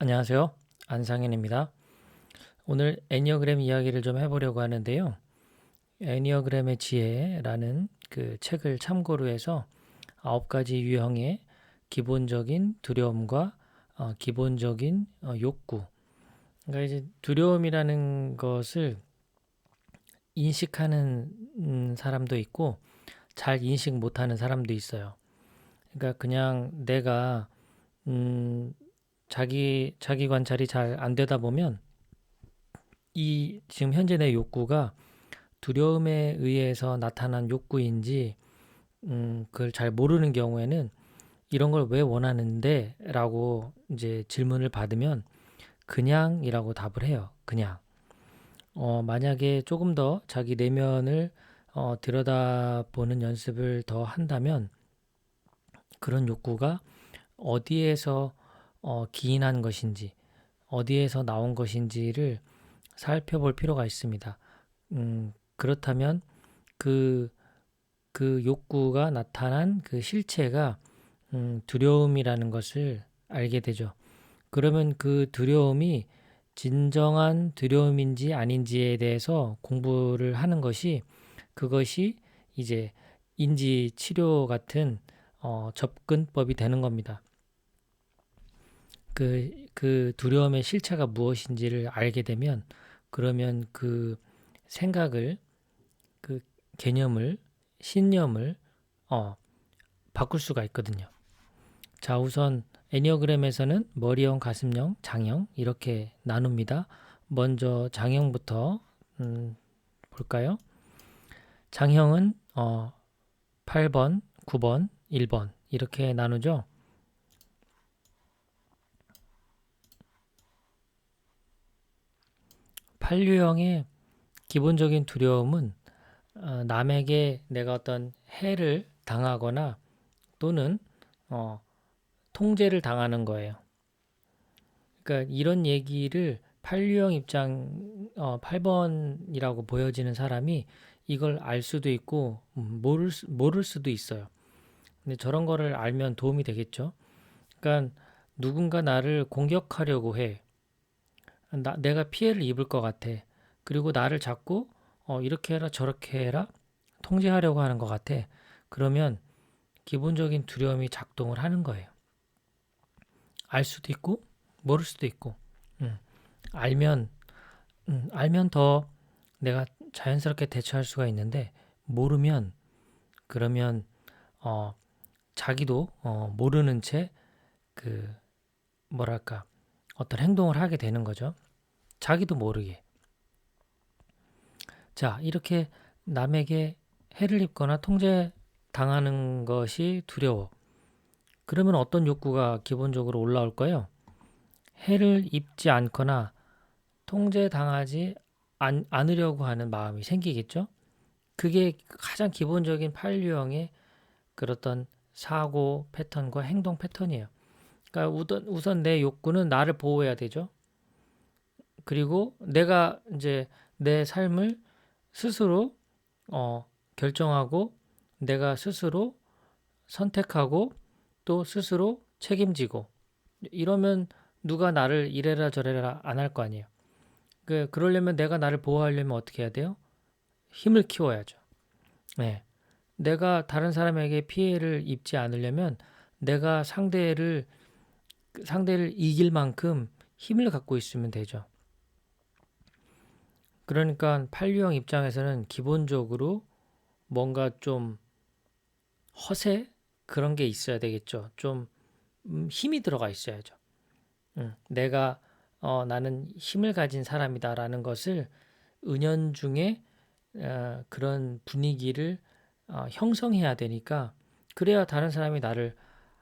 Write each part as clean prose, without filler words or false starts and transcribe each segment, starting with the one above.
안녕하세요. 안상현입니다. 오늘 애니어그램 이야기를 좀 해보려고 하는데요. 애니어그램의 지혜라는 그 책을 참고로 해서 9가지 유형의 기본적인 두려움과 기본적인 욕구. 그러니까 이제 두려움이라는 것을 인식하는 사람도 있고 잘 인식 못하는 사람도 있어요. 그러니까 그냥 내가 자기 관찰이 잘 안 되다 보면 이 지금 현재 내 욕구가 두려움에 의해서 나타난 욕구인지 그걸 잘 모르는 경우에는 이런 걸 왜 원하는데? 라고 이제 질문을 받으면 그냥이라고 답을 해요. 그냥. 만약에 조금 더 자기 내면을 들여다보는 연습을 더 한다면 그런 욕구가 어디에서 기인한 것인지, 어디에서 나온 것인지를 살펴볼 필요가 있습니다. 그렇다면 그, 그 욕구가 나타난 그 실체가 두려움이라는 것을 알게 되죠. 그러면 그 두려움이 진정한 두려움인지 아닌지에 대해서 공부를 하는 것이 그것이 이제 인지 치료 같은 접근법이 되는 겁니다. 그 두려움의 실체가 무엇인지를 알게 되면 그러면 그 생각을 그 개념을 신념을 바꿀 수가 있거든요. 자, 우선 애니어그램에서는 머리형, 가슴형, 장형 이렇게 나눕니다. 먼저 장형부터 볼까요? 장형은 8번, 9번, 1번 이렇게 나누죠. 8유형의 기본적인 두려움은 남에게 내가 어떤 해를 당하거나 또는 통제를 당하는 거예요. 그러니까 이런 얘기를 8유형 입장 8번이라고 보여지는 사람이 이걸 알 수도 있고 모를 수도 있어요. 근데 저런 거를 알면 도움이 되겠죠. 그러니까 누군가 나를 공격하려고 해. 내가 피해를 입을 것 같아. 그리고 나를 자꾸 이렇게 해라 저렇게 해라 통제하려고 하는 것 같아. 그러면 기본적인 두려움이 작동을 하는 거예요. 알 수도 있고 모를 수도 있고 음, 알면 알면 더 내가 자연스럽게 대처할 수가 있는데 모르면 그러면 자기도 모르는 채 그 뭐랄까 어떤 행동을 하게 되는 거죠. 자기도 모르게. 자, 이렇게 남에게 해를 입거나 통제당하는 것이 두려워. 그러면 어떤 욕구가 기본적으로 올라올까요? 해를 입지 않거나 통제당하지 않으려고 하는 마음이 생기겠죠? 그게 가장 기본적인 8유형의 그렇던 사고 패턴과 행동 패턴이에요. 그러니까 우선 내 욕구는 나를 보호해야 되죠. 그리고 내가 이제 내 삶을 스스로 결정하고 내가 스스로 선택하고 또 스스로 책임지고 이러면 누가 나를 이래라 저래라 안 할 거 아니에요. 그러려면 내가 나를 보호하려면 어떻게 해야 돼요? 힘을 키워야죠. 네. 내가 다른 사람에게 피해를 입지 않으려면 내가 상대를 이길 만큼 힘을 갖고 있으면 되죠. 그러니까 8유형 입장에서는 기본적으로 뭔가 좀 허세 그런 게 있어야 되겠죠. 좀 힘이 들어가 있어야죠. 내가 나는 힘을 가진 사람이다라는 것을 은연중에 그런 분위기를 형성해야 되니까 그래야 다른 사람이 나를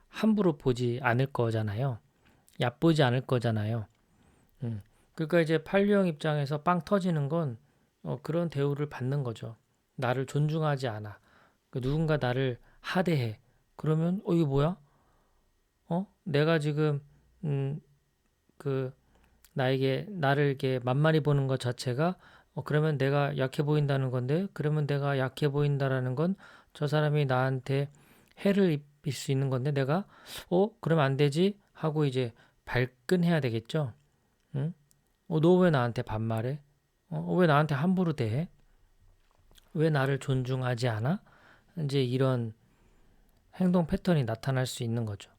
함부로 보지 않을 거잖아요. 얕보지 않을 거잖아요. 그러니까 이제 8유형 입장에서 빵 터지는 건 그런 대우를 받는 거죠. 나를 존중하지 않아. 누군가 나를 하대해. 그러면 이거 뭐야? 내가 지금 음, 그 나를 이렇게 만만히 보는 것 자체가 그러면 내가 약해 보인다는 건데 그러면 내가 약해 보인다라는 건 저 사람이 나한테 해를 입힐 수 있는 건데 내가 그러면 안 되지 하고 이제 발끈해야 되겠죠. 응? 너 왜 나한테 반말해? 왜 나한테 함부로 대해? 왜 나를 존중하지 않아? 이제 이런 행동 패턴이 나타날 수 있는 거죠.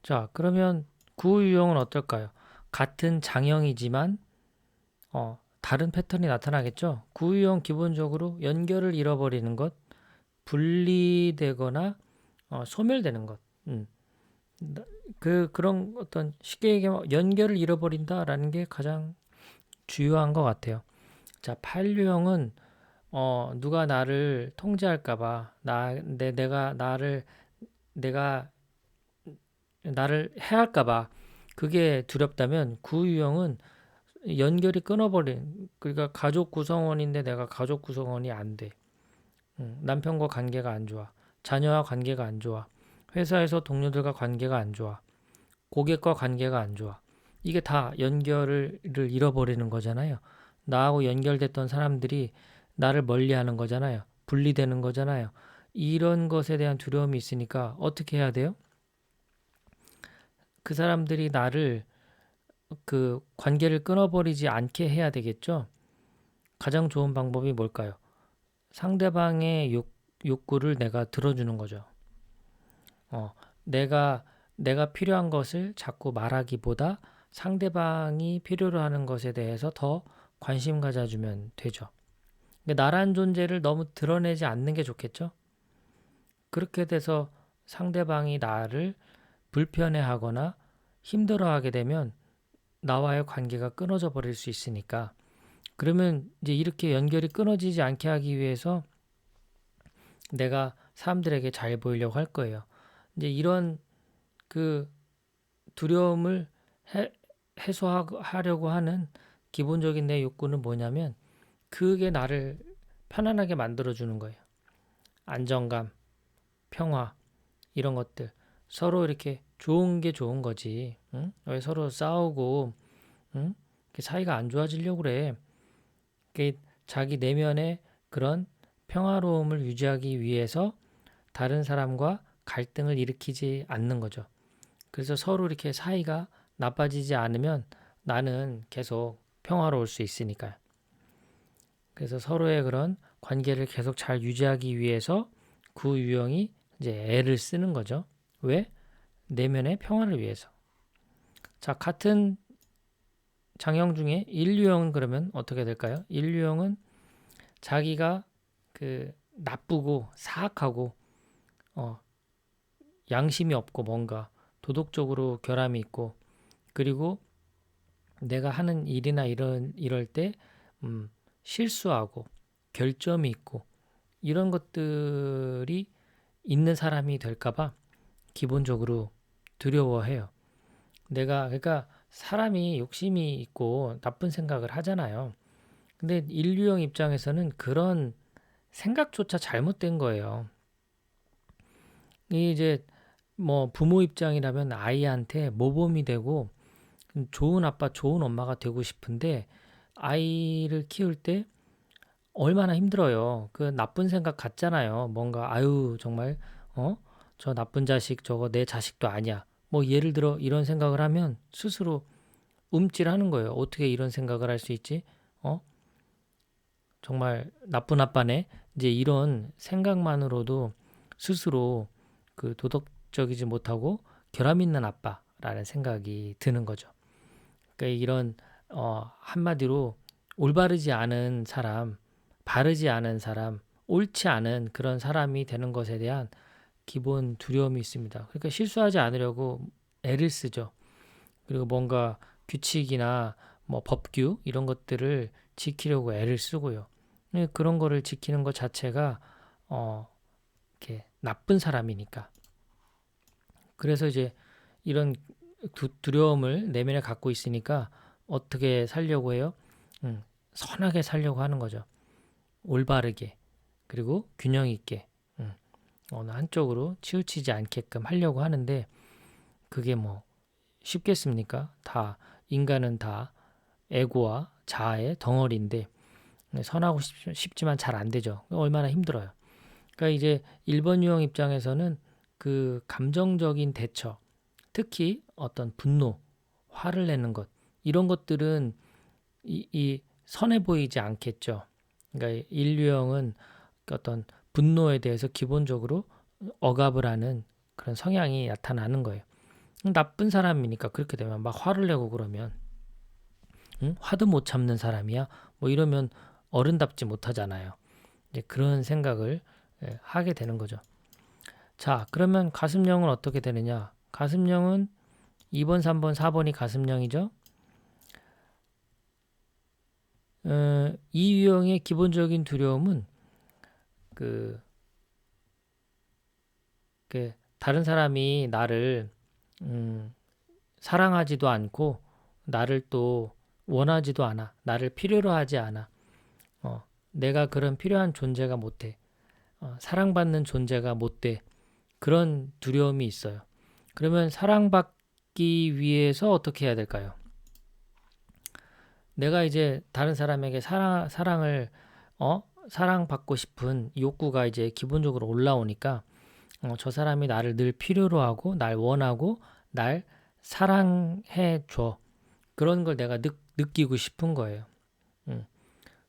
자, 그러면 구유형은 어떨까요? 같은 장형이지만 다른 패턴이 나타나겠죠. 구유형 기본적으로 연결을 잃어버리는 것, 분리되거나 소멸되는 것. 그런 어떤 쉽게 얘기하면 연결을 잃어버린다라는 게 가장 주요한 것 같아요. 자, 판류형은 누가 나를 통제할까봐 내가 나를 해할까봐 그게 두렵다면 구유형은 연결이 끊어버린 그러니까 가족 구성원인데 내가 가족 구성원이 안 돼. 남편과 관계가 안 좋아. 자녀와 관계가 안 좋아. 회사에서 동료들과 관계가 안 좋아. 고객과 관계가 안 좋아. 이게 다 연결을 잃어버리는 거잖아요. 나하고 연결됐던 사람들이 나를 멀리하는 거잖아요. 분리되는 거잖아요. 이런 것에 대한 두려움이 있으니까 어떻게 해야 돼요? 그 사람들이 나를 그 관계를 끊어버리지 않게 해야 되겠죠. 가장 좋은 방법이 뭘까요? 상대방의 욕구를 내가 들어주는 거죠. 어, 내가 필요한 것을 자꾸 말하기보다 상대방이 필요로 하는 것에 대해서 더 관심 가져주면 되죠. 나란 존재를 너무 드러내지 않는 게 좋겠죠? 그렇게 돼서 상대방이 나를 불편해하거나 힘들어하게 되면 나와의 관계가 끊어져 버릴 수 있으니까 그러면 이제 이렇게 연결이 끊어지지 않게 하기 위해서 내가 사람들에게 잘 보이려고 할 거예요. 이제 이런 그 두려움을 해소하려고 하는 기본적인 내 욕구는 뭐냐면 그게 나를 편안하게 만들어주는 거예요. 안정감, 평화 이런 것들 서로 이렇게 좋은 게 좋은 거지. 응? 왜 서로 싸우고 응? 사이가 안 좋아지려고 그래. 자기 내면의 그런 평화로움을 유지하기 위해서 다른 사람과 갈등을 일으키지 않는 거죠. 그래서 서로 이렇게 사이가 나빠지지 않으면 나는 계속 평화로울 수 있으니까요. 그래서 서로의 그런 관계를 계속 잘 유지하기 위해서 그 유형이 이제 애를 쓰는 거죠. 왜? 내면의 평화를 위해서. 자, 같은 장형 중에 인류형은 그러면 어떻게 될까요? 인류형은 자기가 그 나쁘고 사악하고 양심이 없고 뭔가 도덕적으로 결함이 있고 그리고 내가 하는 일이나 이럴 때 실수하고 결점이 있고 이런 것들이 있는 사람이 될까봐 기본적으로 두려워해요. 그러니까 사람이 욕심이 있고 나쁜 생각을 하잖아요. 근데 인류형 입장에서는 그런 생각조차 잘못된 거예요. 이제 뭐 부모 입장이라면 아이한테 모범이 되고 좋은 아빠, 좋은 엄마가 되고 싶은데 아이를 키울 때 얼마나 힘들어요. 그 나쁜 생각 같잖아요. 뭔가 아유 정말 저 나쁜 자식 저거 내 자식도 아니야. 뭐 예를 들어 이런 생각을 하면 스스로 움찔하는 거예요. 어떻게 이런 생각을 할 수 있지? 어? 정말 나쁜 아빠네. 이제 이런 생각만으로도 스스로 그 도덕적이지 못하고 결함 있는 아빠라는 생각이 드는 거죠. 그러니까 이런 한마디로 올바르지 않은 사람, 바르지 않은 사람, 옳지 않은 그런 사람이 되는 것에 대한 기본 두려움이 있습니다. 그러니까 실수하지 않으려고 애를 쓰죠. 그리고 뭔가 규칙이나 뭐 법규 이런 것들을 지키려고 애를 쓰고요. 그런 거를 지키는 것 자체가 이렇게 나쁜 사람이니까. 그래서 이제 이런 두려움을 내면에 갖고 있으니까 어떻게 살려고 해요? 선하게 살려고 하는 거죠. 올바르게 그리고 균형 있게 어느 한쪽으로 치우치지 않게끔 하려고 하는데 그게 뭐 쉽겠습니까? 다 인간은 다 에고와 자아의 덩어리인데 선하고 싶지만 잘 안 되죠. 얼마나 힘들어요. 그러니까 이제 1번 유형 입장에서는 그 감정적인 대처, 특히 어떤 분노, 화를 내는 것 이런 것들은 이 선해 보이지 않겠죠. 그러니까 인류형은 어떤 분노에 대해서 기본적으로 억압을 하는 그런 성향이 나타나는 거예요. 나쁜 사람이니까 그렇게 되면 막 화를 내고 그러면 화도 못 참는 사람이야. 뭐 이러면 어른답지 못하잖아요. 이제 그런 생각을 하게 되는 거죠. 자, 그러면 가슴령은 어떻게 되느냐? 가슴령은 2번, 3번, 4번이 가슴령이죠. 이 유형의 기본적인 두려움은 그 다른 사람이 나를 사랑하지도 않고 나를 또 원하지도 않아. 나를 필요로 하지 않아. 내가 그런 필요한 존재가 못 돼. 사랑받는 존재가 못 돼. 그런 두려움이 있어요. 그러면 사랑받기 위해서 어떻게 해야 될까요? 내가 이제 다른 사람에게 사랑을 사랑받고 싶은 욕구가 이제 기본적으로 올라오니까 저 사람이 나를 늘 필요로 하고 날 원하고 날 사랑해 줘. 그런 걸 내가 느끼고 싶은 거예요.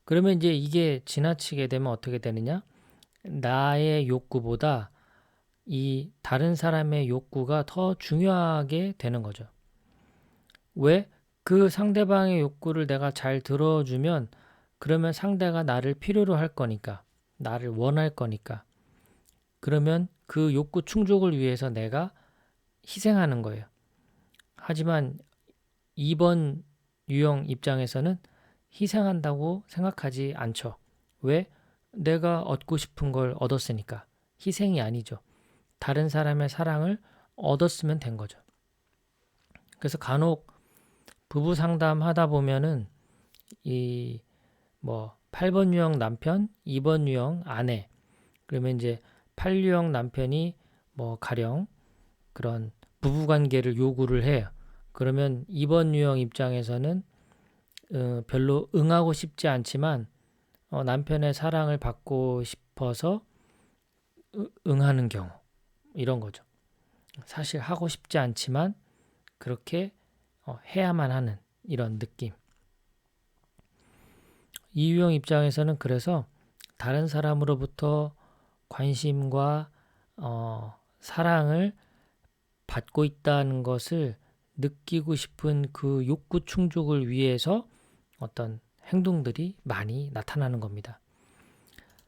그러면 이제 이게 지나치게 되면 어떻게 되느냐? 나의 욕구보다 이 다른 사람의 욕구가 더 중요하게 되는 거죠. 왜? 그 상대방의 욕구를 내가 잘 들어주면 그러면 상대가 나를 필요로 할 거니까, 나를 원할 거니까. 그러면 그 욕구 충족을 위해서 내가 희생하는 거예요. 하지만 2번 유형 입장에서는 희생한다고 생각하지 않죠. 왜? 내가 얻고 싶은 걸 얻었으니까. 희생이 아니죠. 다른 사람의 사랑을 얻었으면 된 거죠. 그래서 간혹 부부 상담하다 보면은 이 8번 유형 남편, 2번 유형 아내. 그러면 이제 8유형 남편이 가령 그런 부부 관계를 요구를 해요. 그러면 2번 유형 입장에서는 별로 응하고 싶지 않지만 남편의 사랑을 받고 싶어서 응하는 경우 이런 거죠. 사실 하고 싶지 않지만 그렇게 해야만 하는 이런 느낌. 이 유형 입장에서는 그래서 다른 사람으로부터 관심과 사랑을 받고 있다는 것을 느끼고 싶은 그 욕구 충족을 위해서 어떤 행동들이 많이 나타나는 겁니다.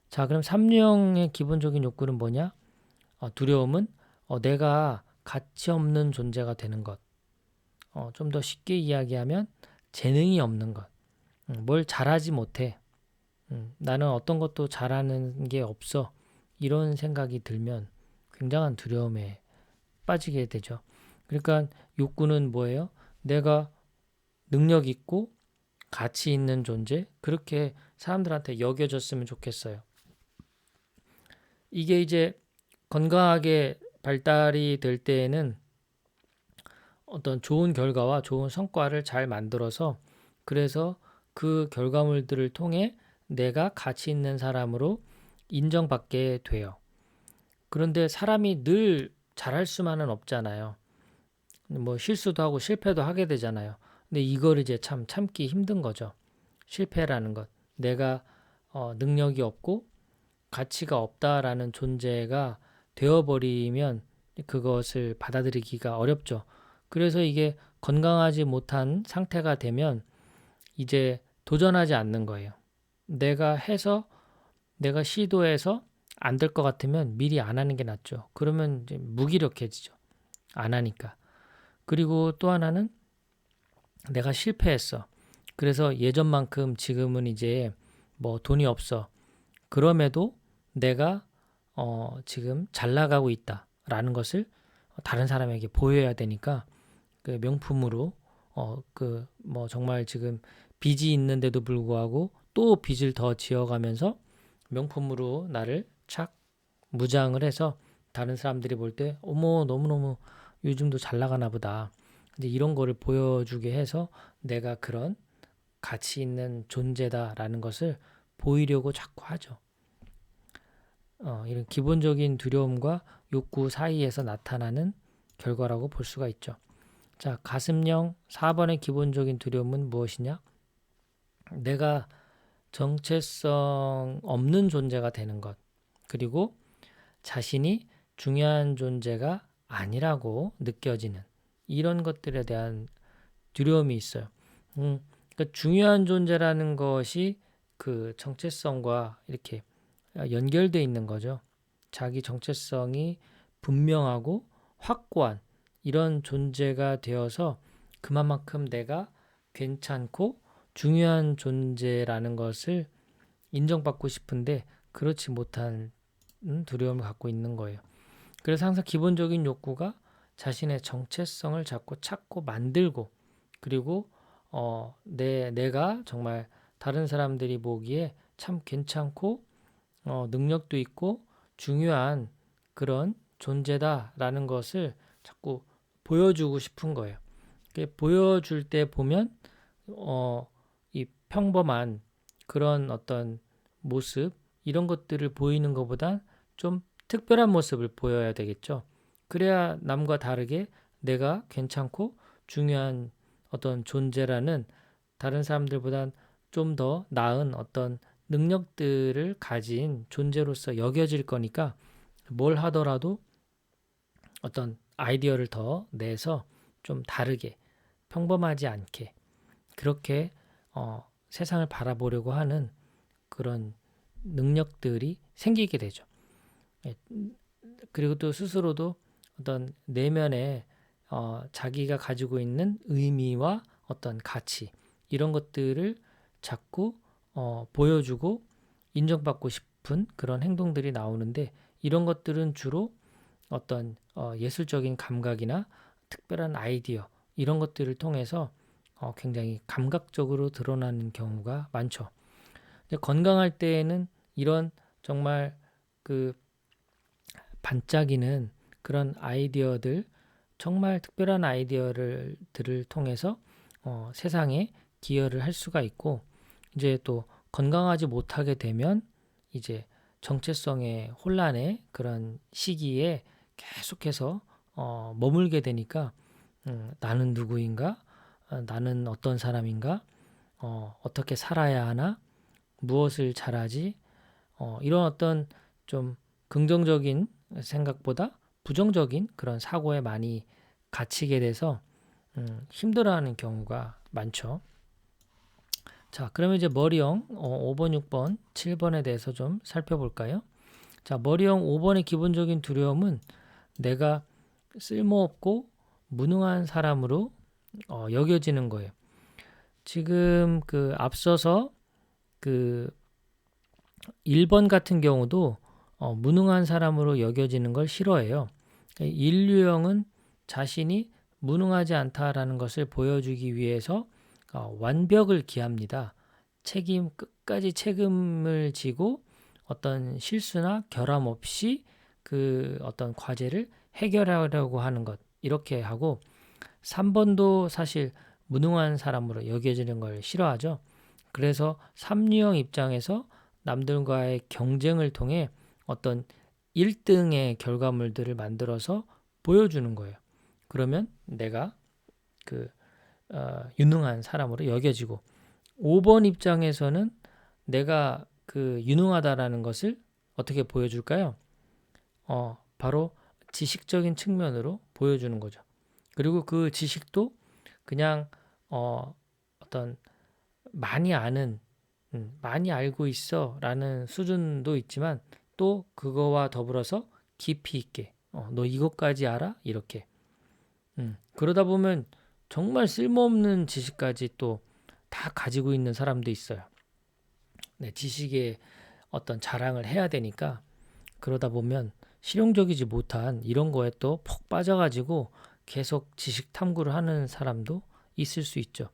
자, 그럼 3유형의 기본적인 욕구는 뭐냐? 두려움은 내가 가치 없는 존재가 되는 것. 좀 더 쉽게 이야기하면 재능이 없는 것. 뭘 잘하지 못해. 나는 어떤 것도 잘하는 게 없어. 이런 생각이 들면 굉장한 두려움에 빠지게 되죠. 그러니까 욕구는 뭐예요? 내가 능력 있고 가치 있는 존재, 그렇게 사람들한테 여겨졌으면 좋겠어요. 이게 이제 건강하게 발달이 될 때에는 어떤 좋은 결과와 좋은 성과를 잘 만들어서 그래서 그 결과물들을 통해 내가 가치 있는 사람으로 인정받게 돼요. 그런데 사람이 늘 잘할 수만은 없잖아요. 실수도 하고 실패도 하게 되잖아요. 근데 이걸 이제 참 참기 힘든 거죠. 실패라는 것. 내가 능력이 없고 가치가 없다라는 존재가 되어버리면 그것을 받아들이기가 어렵죠. 그래서 이게 건강하지 못한 상태가 되면 이제 도전하지 않는 거예요. 내가 시도해서 안 될 것 같으면 미리 안 하는 게 낫죠. 그러면 이제 무기력해지죠. 안 하니까. 그리고 또 하나는 내가 실패했어. 그래서 예전만큼 지금은 이제 돈이 없어. 그럼에도 내가 지금 잘 나가고 있다라는 것을 다른 사람에게 보여야 되니까 그 명품으로 정말 지금 빚이 있는데도 불구하고 또 빚을 더 지어가면서 명품으로 나를 착 무장을 해서 다른 사람들이 볼 때 어머 너무너무 요즘도 잘 나가나 보다. 이제 이런 거를 보여주게 해서 내가 그런 가치 있는 존재다라는 것을 보이려고 자꾸 하죠. 이런 기본적인 두려움과 욕구 사이에서 나타나는 결과라고 볼 수가 있죠. 자, 가슴령 4번의 기본적인 두려움은 무엇이냐? 내가 정체성 없는 존재가 되는 것, 그리고 자신이 중요한 존재가 아니라고 느껴지는 이런 것들에 대한 두려움이 있어요. 그러니까 중요한 존재라는 것이 그 정체성과 이렇게 연결되어 있는 거죠. 자기 정체성이 분명하고 확고한 이런 존재가 되어서 그만큼 내가 괜찮고 중요한 존재라는 것을 인정받고 싶은데 그렇지 못한 두려움을 갖고 있는 거예요. 그래서 항상 기본적인 욕구가 자신의 정체성을 자꾸 찾고 만들고, 그리고 내가 정말 다른 사람들이 보기에 참 괜찮고 능력도 있고 중요한 그런 존재다라는 것을 자꾸 보여주고 싶은 거예요. 보여줄 때 보면 이 평범한 그런 어떤 모습 이런 것들을 보이는 것보다 좀 특별한 모습을 보여야 되겠죠. 그래야 남과 다르게 내가 괜찮고 중요한 어떤 존재라는 다른 사람들보다 좀 더 나은 어떤 능력들을 가진 존재로서 여겨질 거니까 뭘 하더라도 어떤 아이디어를 더 내서 좀 다르게 평범하지 않게 그렇게 세상을 바라보려고 하는 그런 능력들이 생기게 되죠. 그리고 또 스스로도 어떤 내면에 자기가 가지고 있는 의미와 어떤 가치 이런 것들을 자꾸 보여주고 인정받고 싶은 그런 행동들이 나오는데 이런 것들은 주로 어떤 예술적인 감각이나 특별한 아이디어 이런 것들을 통해서 굉장히 감각적으로 드러나는 경우가 많죠. 건강할 때에는 이런 정말 그 반짝이는 그런 아이디어들, 정말 특별한 아이디어들을 통해서 세상에 기여를 할 수가 있고, 이제 또 건강하지 못하게 되면 이제 정체성의 혼란의 그런 시기에 계속해서 머물게 되니까 나는 누구인가? 나는 어떤 사람인가? 어떻게 살아야 하나? 무엇을 잘하지? 이런 어떤 좀 긍정적인 생각보다 부정적인 그런 사고에 많이 갇히게 돼서 힘들어하는 경우가 많죠. 자, 그러면 이제 머리형 5번, 6번, 7번에 대해서 좀 살펴볼까요? 자, 머리형 5번의 기본적인 두려움은 내가 쓸모없고 무능한 사람으로 여겨지는 거예요. 지금 그 앞서서 그 1번 같은 경우도 무능한 사람으로 여겨지는 걸 싫어해요. 인류형은 자신이 무능하지 않다라는 것을 보여주기 위해서 완벽을 기합니다. 끝까지 책임을 지고 어떤 실수나 결함 없이 그 어떤 과제를 해결하려고 하는 것 이렇게 하고 3번도 사실 무능한 사람으로 여겨지는 걸 싫어하죠. 그래서 3유형 입장에서 남들과의 경쟁을 통해 어떤 1등의 결과물들을 만들어서 보여주는 거예요. 그러면 내가 그 유능한 사람으로 여겨지고 5번 입장에서는 내가 그 유능하다라는 것을 어떻게 보여줄까요? 바로 지식적인 측면으로 보여주는 거죠. 그리고 그 지식도 그냥 어떤 많이 아는 많이 알고 있어 라는 수준도 있지만 또 그거와 더불어서 깊이 있게 너 이것까지 알아? 이렇게 그러다 보면 정말 쓸모없는 지식까지 또 다 가지고 있는 사람도 있어요. 네, 지식에 어떤 자랑을 해야 되니까 그러다 보면 실용적이지 못한 이런 거에 또 푹 빠져가지고 계속 지식 탐구를 하는 사람도 있을 수 있죠.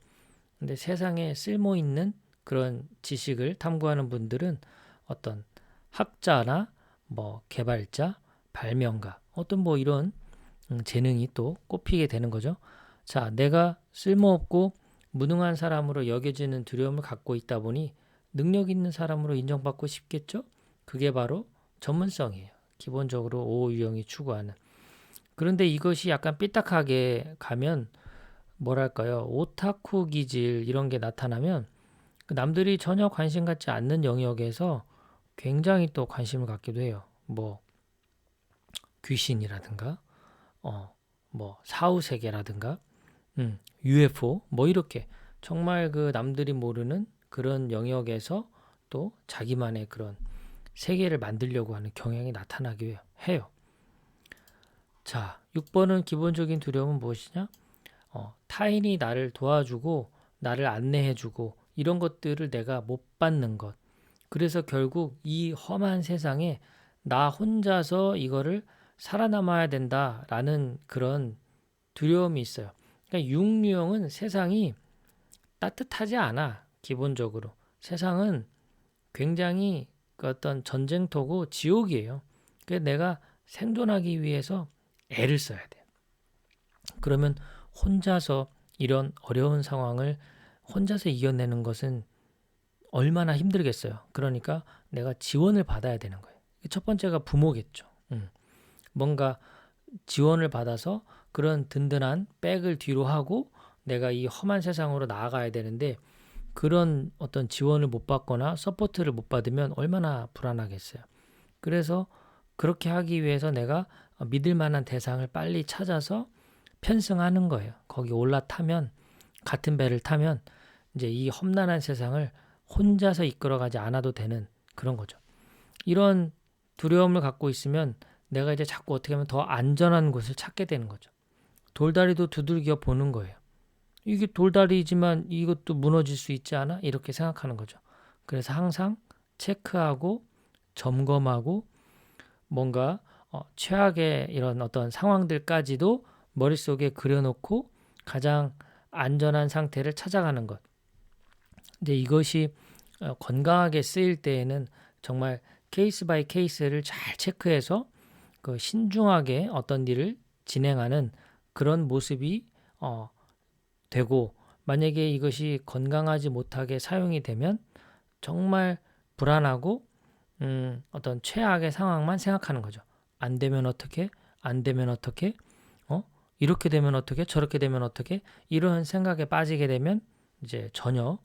근데 세상에 쓸모 있는 그런 지식을 탐구하는 분들은 어떤 학자나 뭐 개발자, 발명가, 어떤 뭐 이런 재능이 또 꼽히게 되는 거죠. 자, 내가 쓸모없고 무능한 사람으로 여겨지는 두려움을 갖고 있다 보니 능력 있는 사람으로 인정받고 싶겠죠? 그게 바로 전문성이에요. 기본적으로 5유형이 추구하는. 그런데 이것이 약간 삐딱하게 가면 뭐랄까요? 오타쿠 기질 이런 게 나타나면 그 남들이 전혀 관심 갖지 않는 영역에서 굉장히 또 관심을 갖기도 해요. 뭐 귀신이라든가 뭐 사후세계라든가 UFO 뭐 이렇게 정말 그 남들이 모르는 그런 영역에서 또 자기만의 그런 세계를 만들려고 하는 경향이 나타나게 해요. 자, 6번은 기본적인 두려움은 무엇이냐? 타인이 나를 도와주고 나를 안내해주고 이런 것들을 내가 못 받는 것. 그래서 결국 이 험한 세상에 나 혼자서 이거를 살아남아야 된다라는 그런 두려움이 있어요. 그러니까 육류형은 세상이 따뜻하지 않아. 기본적으로. 세상은 굉장히 그 어떤 전쟁터고 지옥이에요. 그래서 내가 생존하기 위해서 애를 써야 돼. 그러면 혼자서 이런 어려운 상황을 혼자서 이겨내는 것은 얼마나 힘들겠어요. 그러니까 내가 지원을 받아야 되는 거예요. 첫 번째가 부모겠죠. 뭔가 지원을 받아서 그런 든든한 백을 뒤로 하고 내가 이 험한 세상으로 나아가야 되는데 그런 어떤 지원을 못 받거나 서포트를 못 받으면 얼마나 불안하겠어요. 그래서 그렇게 하기 위해서 내가 믿을 만한 대상을 빨리 찾아서 편승하는 거예요. 거기 올라타면 같은 배를 타면 이제 이 험난한 세상을 혼자서 이끌어가지 않아도 되는 그런 거죠. 이런 두려움을 갖고 있으면 내가 이제 자꾸 어떻게 하면 더 안전한 곳을 찾게 되는 거죠. 돌다리도 두들겨 보는 거예요. 이게 돌다리지만 이것도 무너질 수 있지 않아? 이렇게 생각하는 거죠. 그래서 항상 체크하고 점검하고 뭔가 최악의 이런 어떤 상황들까지도 머릿속에 그려놓고 가장 안전한 상태를 찾아가는 것. 이제 이것이 건강하게 쓰일 때에는 정말 케이스 바이 케이스를 잘 체크해서 그 신중하게 어떤 일을 진행하는 그런 모습이 되고 만약에 이것이 건강하지 못하게 사용이 되면 정말 불안하고 어떤 최악의 상황만 생각하는 거죠. 안 되면 어떻게? 안 되면 어떻게? 이렇게 되면 어떻게? 저렇게 되면 어떻게? 이런 생각에 빠지게 되면 이제 전혀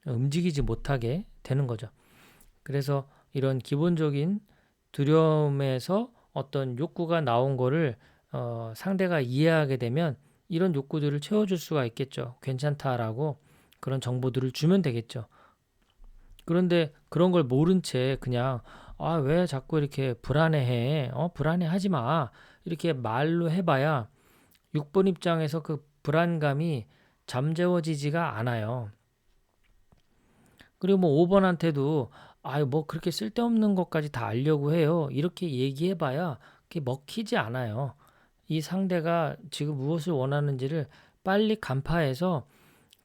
움직이지 못하게 되는 거죠. 그래서 이런 기본적인 두려움에서 어떤 욕구가 나온 거를 상대가 이해하게 되면 이런 욕구들을 채워줄 수가 있겠죠. 괜찮다라고 그런 정보들을 주면 되겠죠. 그런데 그런 걸 모른 채 그냥 왜 자꾸 이렇게 불안해해? 불안해하지 마. 이렇게 말로 해봐야 6번 입장에서 그 불안감이 잠재워지지가 않아요. 그리고 뭐 5번한테도 뭐 그렇게 쓸데없는 것까지 다 알려고 해요. 이렇게 얘기해봐야 그게 먹히지 않아요. 이 상대가 지금 무엇을 원하는지를 빨리 간파해서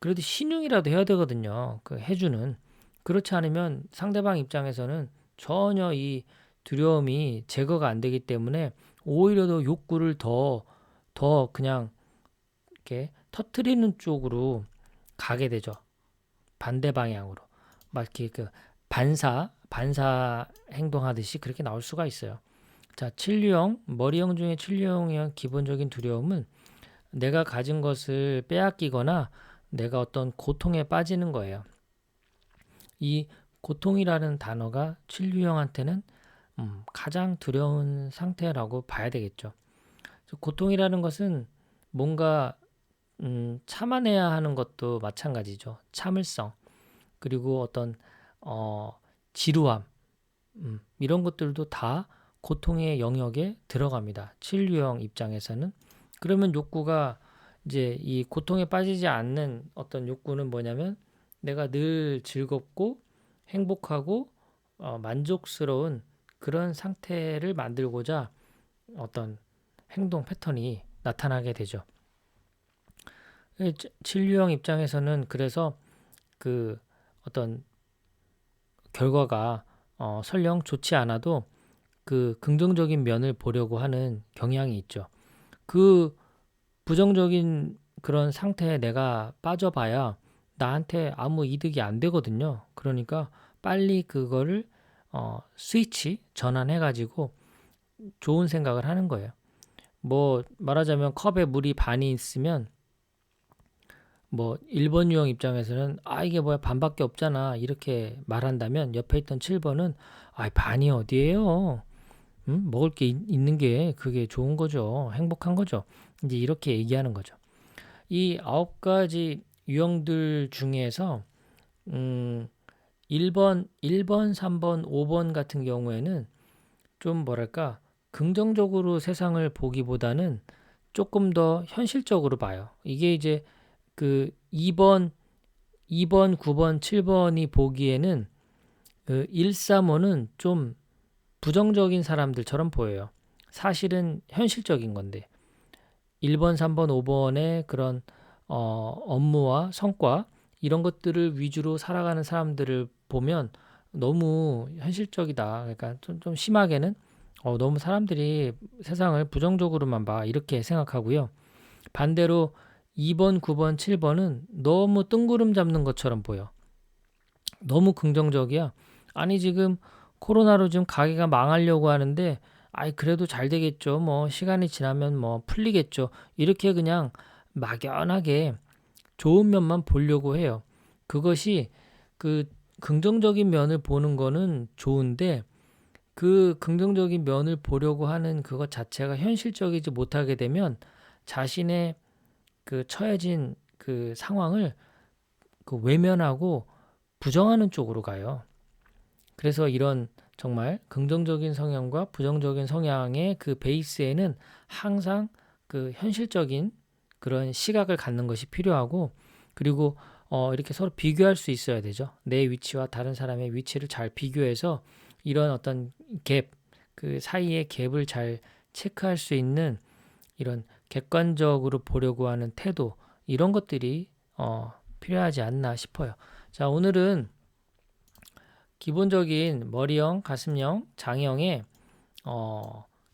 그래도 신용이라도 해야 되거든요. 그 해주는. 그렇지 않으면 상대방 입장에서는 전혀 이 두려움이 제거가 안 되기 때문에 오히려 더 욕구를 더 그냥 이렇게 터트리는 쪽으로 가게 되죠. 반대 방향으로. 막 이렇게 그 반사 행동하듯이 그렇게 나올 수가 있어요. 자, 진류형, 머리형 중에 진류형의 기본적인 두려움은 내가 가진 것을 빼앗기거나 내가 어떤 고통에 빠지는 거예요. 이 고통이라는 단어가 진류형한테는 가장 두려운 상태라고 봐야 되겠죠. 고통이라는 것은 뭔가 참아내야 하는 것도 마찬가지죠. 참을성 그리고 어떤 지루함 이런 것들도 다 고통의 영역에 들어갑니다. 진류형 입장에서는. 그러면 욕구가 이제 이 고통에 빠지지 않는 어떤 욕구는 뭐냐면 내가 늘 즐겁고 행복하고 만족스러운 그런 상태를 만들고자 어떤 행동 패턴이 나타나게 되죠. 진류형 입장에서는 그래서 그 어떤 결과가 설령 좋지 않아도 그 긍정적인 면을 보려고 하는 경향이 있죠. 그 부정적인 그런 상태에 내가 빠져봐야 나한테 아무 이득이 안 되거든요. 그러니까 빨리 그거를 스위치 전환해가지고 좋은 생각을 하는 거예요. 뭐 말하자면 컵에 물이 반이 있으면 뭐 1번 유형 입장에서는 이게 뭐야 반밖에 없잖아 이렇게 말한다면 옆에 있던 7번은 반이 어디예요? 먹을 게 있는 게 그게 좋은 거죠. 행복한 거죠. 이제 이렇게 얘기하는 거죠. 이 9가지 유형들 중에서 음 1번, 3번, 5번 같은 경우에는 좀 뭐랄까 긍정적으로 세상을 보기보다는 조금 더 현실적으로 봐요. 이게 이제 그 2번, 9번, 7번이 보기에는 그 1, 3호는 좀 부정적인 사람들처럼 보여요. 사실은 현실적인 건데 1번, 3번, 5번의 그런 업무와 성과 이런 것들을 위주로 살아가는 사람들을 보면 너무 현실적이다. 그러니까 좀 심하게는 너무 사람들이 세상을 부정적으로만 봐 이렇게 생각하고요. 반대로 2번, 9번, 7번은 너무 뜬구름 잡는 것처럼 보여. 너무 긍정적이야. 아니 지금 코로나로 지금 가게가 망하려고 하는데 그래도 잘 되겠죠. 뭐 시간이 지나면 뭐 풀리겠죠. 이렇게 그냥 막연하게 좋은 면만 보려고 해요. 그것이 그 긍정적인 면을 보는 거는 좋은데 그 긍정적인 면을 보려고 하는 그것 자체가 현실적이지 못하게 되면 자신의 그 처해진 그 상황을 그 외면하고 부정하는 쪽으로 가요. 그래서 이런 정말 긍정적인 성향과 부정적인 성향의 그 베이스에는 항상 그 현실적인 그런 시각을 갖는 것이 필요하고 그리고 이렇게 서로 비교할 수 있어야 되죠. 내 위치와 다른 사람의 위치를 잘 비교해서 이런 어떤 갭, 그 사이의 갭을 잘 체크할 수 있는 이런 객관적으로 보려고 하는 태도 이런 것들이 필요하지 않나 싶어요. 자, 오늘은 기본적인 머리형, 가슴형, 장형의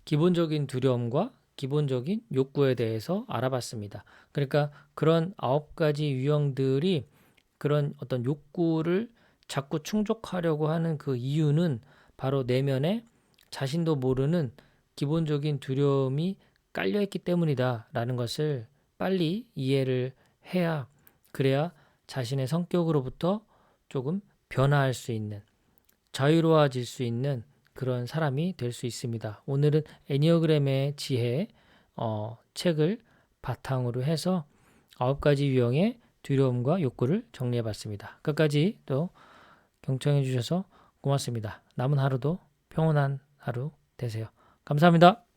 기본적인 두려움과 기본적인 욕구에 대해서 알아봤습니다. 그러니까 그런 9가지 유형들이 그런 어떤 욕구를 자꾸 충족하려고 하는 그 이유는 바로 내면에 자신도 모르는 기본적인 두려움이 깔려있기 때문이다라는 것을 빨리 이해를 해야 그래야 자신의 성격으로부터 조금 변화할 수 있는 자유로워질 수 있는 그런 사람이 될 수 있습니다. 오늘은 애니어그램의 지혜 책을 바탕으로 해서 9가지 유형의 두려움과 욕구를 정리해 봤습니다. 끝까지 또 경청해 주셔서 고맙습니다. 남은 하루도 평온한 하루 되세요. 감사합니다.